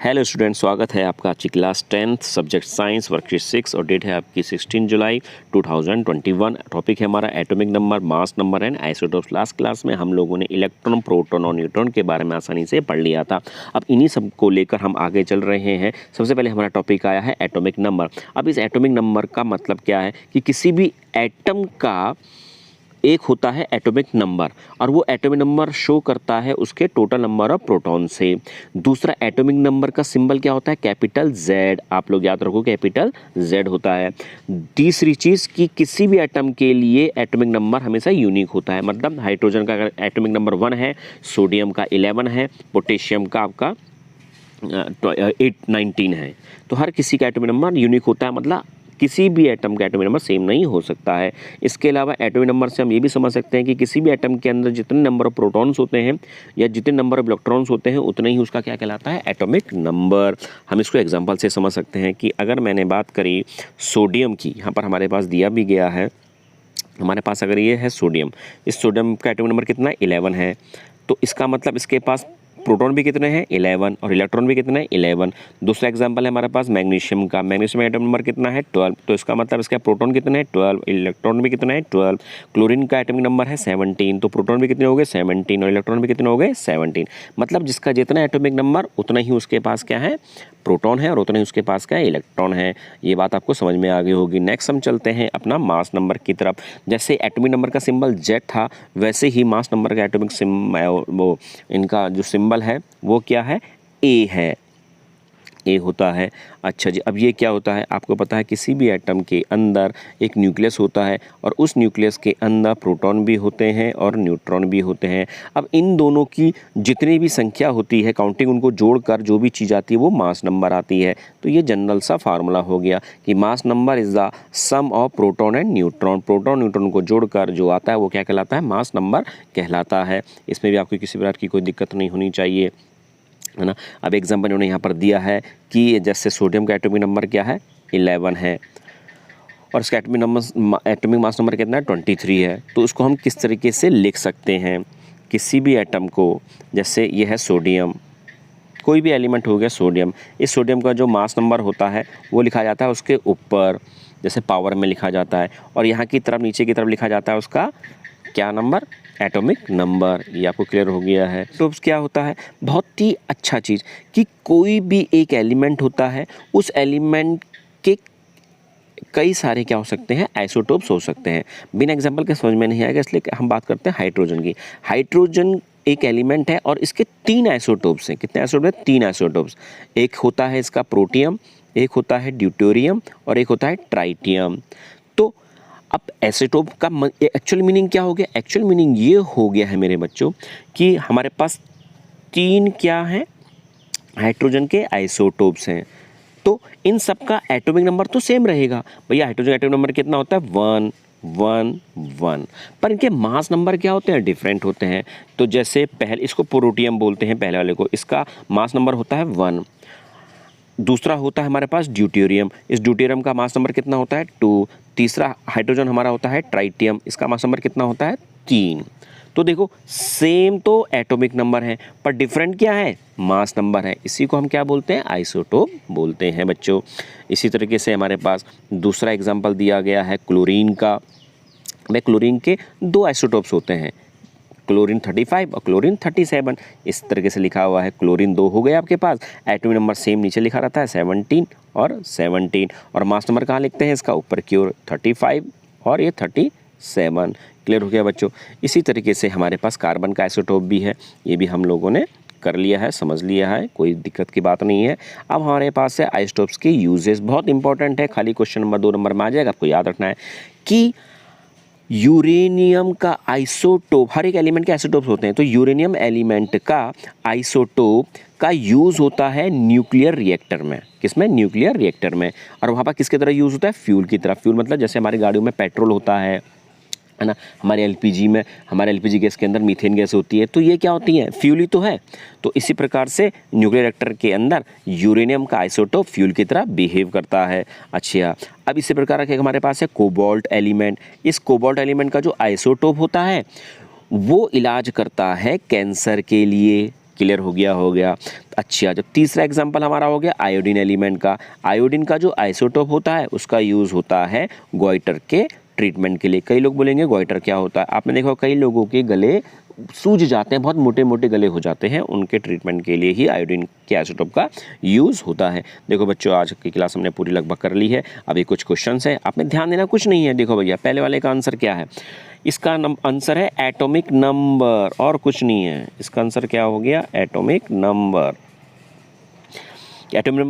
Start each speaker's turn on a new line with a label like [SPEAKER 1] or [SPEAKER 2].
[SPEAKER 1] Hello student, स्वागत है आपका अच्छी class 10th subject science worksheet 6 और डेट है आपकी 16 जुलाई 2021। टॉपिक है हमारा atomic number, mass number and isotopes. Last class में हम लोगों ने इलेक्ट्रॉन, प्रोटॉन और न्यूट्रॉन के बारे में आसानी से पढ़ लिया था। अब इन्हीं सब को लेकर हम आगे चल रहे हैं। सबसे पहले हमारा टॉपिक आया है एटॉमिक नंबर। अब इस एटॉमिक नंबर का मतलब क्या है कि किसी भी एटम का एक होता है एटॉमिक नंबर और वो एटॉमिक नंबर शो करता है उसके टोटल नंबर ऑफ प्रोटॉन से। दूसरा, एटॉमिक नंबर का सिंबल क्या होता है? Capital Z. आप लोग याद रखो, कैपिटल जेड होता है। तीसरी चीज़ कि किसी भी एटम के लिए एटॉमिक नंबर हमेशा यूनिक होता है। मतलब हाइड्रोजन का अगर एटॉमिक नंबर 1 है, सोडियम का 11 है, पोटेशियम का आपका 19 है, तो हर किसी का एटॉमिक नंबर यूनिक होता है। मतलब किसी भी एटम का एटॉमिक नंबर सेम नहीं हो सकता है। इसके अलावा एटॉमिक नंबर से हम ये भी समझ सकते हैं कि किसी भी एटम के अंदर जितने नंबर ऑफ प्रोटॉन्स होते हैं या जितने नंबर ऑफ इलेक्ट्रॉन्स होते हैं उतना ही उसका क्या कहलाता है? Atomic number. हम इसको एग्जांपल से समझ सकते हैं कि अगर मैंने बात करी सोडियम की, यहाँ पर हमारे पास दिया भी गया है, हमारे पास अगर ये है सोडियम, इस सोडियम का एटॉमिक नंबर कितना है? 11 है। तो इसका मतलब इसके पास प्रोटॉन भी कितने हैं? 11 और इलेक्ट्रॉन भी कितने हैं? 11। दूसरा एग्जांपल है हमारे पास मैग्नीशियम का, मैग्नीशियम एटॉमिक नंबर कितना है? 12। तो इसका मतलब इसका प्रोटॉन कितने हैं? 12, इलेक्ट्रॉन भी कितने हैं? 12। क्लोरीन का एटॉमिक नंबर है 17, तो प्रोटॉन भी कितने हो गए? 17 और इलेक्ट्रॉन भी कितने हो गए? 17। मतलब जिसका जितना एटॉमिक नंबर उतना ही उसके पास क्या है? प्रोटॉन है और उतना ही उसके पास क्या है? इलेक्ट्रॉन है। ये बात आपको समझ में आ गई होगी। नेक्स्ट हम चलते हैं अपना मास नंबर की तरफ। जैसे एटॉमिक नंबर का सिंबल जेड था, वैसे ही मास नंबर का एटॉमिक वो इनका जो सिंबल है वो क्या है? ए है, ए होता है। अच्छा जी, अब ये क्या होता है? आपको पता है किसी भी एटम के अंदर एक न्यूक्लियस होता है और उस न्यूक्लियस के अंदर प्रोटॉन भी होते हैं और न्यूट्रॉन भी होते हैं। अब इन दोनों की जितनी भी संख्या होती है, काउंटिंग उनको जोड़कर जो भी चीज़ आती है वो मास नंबर आती है। तो ये जनरल सा फार्मूला हो गया कि mass number is the sum of proton and neutron. Proton neutron को जोड़कर जो आता है वो क्या कहलाता है? मास नंबर कहलाता है। इसमें भी आपको किसी प्रकार की कोई दिक्कत नहीं होनी चाहिए, है ना। अब एग्जाम्पल उन्होंने यहाँ पर दिया है कि जैसे सोडियम का एटॉमिक नंबर क्या है? 11 है और इसका एटॉमिक मास नंबर कितना है? 23 है। तो उसको हम किस तरीके से लिख सकते हैं? किसी भी एटम को, जैसे ये है सोडियम, कोई भी एलिमेंट हो गया सोडियम, इस सोडियम का जो मास नंबर होता है वो लिखा जाता है उसके ऊपर, जैसे पावर में लिखा जाता है, और यहाँ की तरफ नीचे की तरफ लिखा जाता है उसका क्या नंबर? Atomic number. ये आपको क्लियर हो गया है। तो क्या होता है? बहुत ही अच्छा चीज़ कि कोई भी एक एलिमेंट होता है, उस एलिमेंट के कई सारे क्या हो सकते हैं? आइसोटोप्स हो सकते हैं। बिना एग्जांपल के समझ में नहीं आएगा, इसलिए हम बात करते हैं हाइड्रोजन की। हाइड्रोजन एक एलिमेंट है और इसके 3 आइसोटोप्स हैं। कितने आइसोटोप्स हैं? 3 आइसोटोप्स। एक होता है इसका प्रोटियम, एक होता है ड्यूटेरियम और एक होता है ट्राइटियम। तो अब आइसोटोप का एक्चुअल मीनिंग क्या हो गया? एक्चुअल मीनिंग ये हो गया है मेरे बच्चों कि हमारे पास 3 क्या हैं? हाइड्रोजन के आइसोटोप्स हैं। तो इन सब का एटॉमिक नंबर तो सेम रहेगा। भैया हाइड्रोजन एटॉमिक नंबर कितना होता है? 1 1 1। पर इनके मास नंबर क्या होते हैं? डिफरेंट होते हैं। तो जैसे पहले इसको प्रोटियम बोलते हैं, पहले वाले को, इसका मास नंबर होता है 1। दूसरा होता है हमारे पास ड्यूटेरियम, इस ड्यूटेरियम का मास नंबर कितना होता है? 2। तीसरा हाइड्रोजन हमारा होता है ट्राइटियम, इसका मास नंबर कितना होता है? 3। तो देखो सेम तो एटॉमिक नंबर है पर डिफरेंट क्या है? मास नंबर है। इसी को हम क्या बोलते हैं? आइसोटोप बोलते हैं बच्चों। इसी तरीके से हमारे पास दूसरा एग्जाम्पल दिया गया है क्लोरीन का। में क्लोरीन के 2 आइसोटोप्स होते हैं, क्लोरीन 35 और क्लोरीन 37। इस तरीके से लिखा हुआ है। क्लोरीन 2 हो गया आपके पास, एटॉमिक नंबर सेम नीचे लिखा रहता है 17 और 17, और मास नंबर कहाँ लिखते हैं इसका? ऊपर की ओर 35 और ये 37। क्लियर हो गया बच्चों। इसी तरीके से हमारे पास कार्बन का आइसोटोप भी है, ये भी हम लोगों ने कर लिया है, समझ लिया है, कोई दिक्कत की बात नहीं है। अब हमारे पास है आइसोटोप्स के यूजेस, बहुत इंपॉर्टेंट है, खाली क्वेश्चन नंबर 2 नंबर में आ जाएगा, आपको याद रखना है कि यूरेनियम का आइसोटोप, हर एक एलिमेंट के आइसोटोप्स होते हैं, तो यूरेनियम एलिमेंट का आइसोटोप का यूज़ होता है न्यूक्लियर रिएक्टर में। किसमें? न्यूक्लियर रिएक्टर में। और वहाँ पर किसकी तरह यूज़ होता है? फ्यूल की तरह। फ्यूल मतलब जैसे हमारी गाड़ियों में पेट्रोल होता है ना, हमारे एलपीजी में, हमारे एलपीजी गैस के अंदर मीथेन गैस होती है, तो ये क्या होती है? फ्यूल ही तो है। तो इसी प्रकार से न्यूक्लियर रिएक्टर के अंदर यूरेनियम का आइसोटोप फ्यूल की तरह बिहेव करता है। अच्छा, अब इसी प्रकार के हमारे पास है कोबाल्ट एलिमेंट। इस कोबाल्ट एलिमेंट का जो आइसोटोप होता है वो इलाज करता है कैंसर के लिए। क्लियर हो गया। अच्छा, जब तीसरा एग्जांपल हमारा हो गया आयोडीन एलिमेंट का। आयोडीन का जो आइसोटोप होता है उसका यूज़ होता है गॉइटर के ट्रीटमेंट के लिए। कई लोग बोलेंगे गॉइटर क्या होता है, आपने देखा कई लोगों के गले सूज जाते हैं, बहुत मोटे मोटे गले हो जाते हैं, उनके ट्रीटमेंट के लिए ही आयोडीन के आइसोटोप का यूज़ होता है। देखो बच्चों, आज की क्लास हमने पूरी लगभग कर ली है। अभी कुछ क्वेश्चंस हैं, आपने ध्यान देना कुछ नहीं है। देखो भैया, पहले वाले का आंसर क्या है? इसका आंसर है एटॉमिक नंबर और कुछ नहीं है। इसका आंसर क्या हो गया? Atomic number. एटॉमिक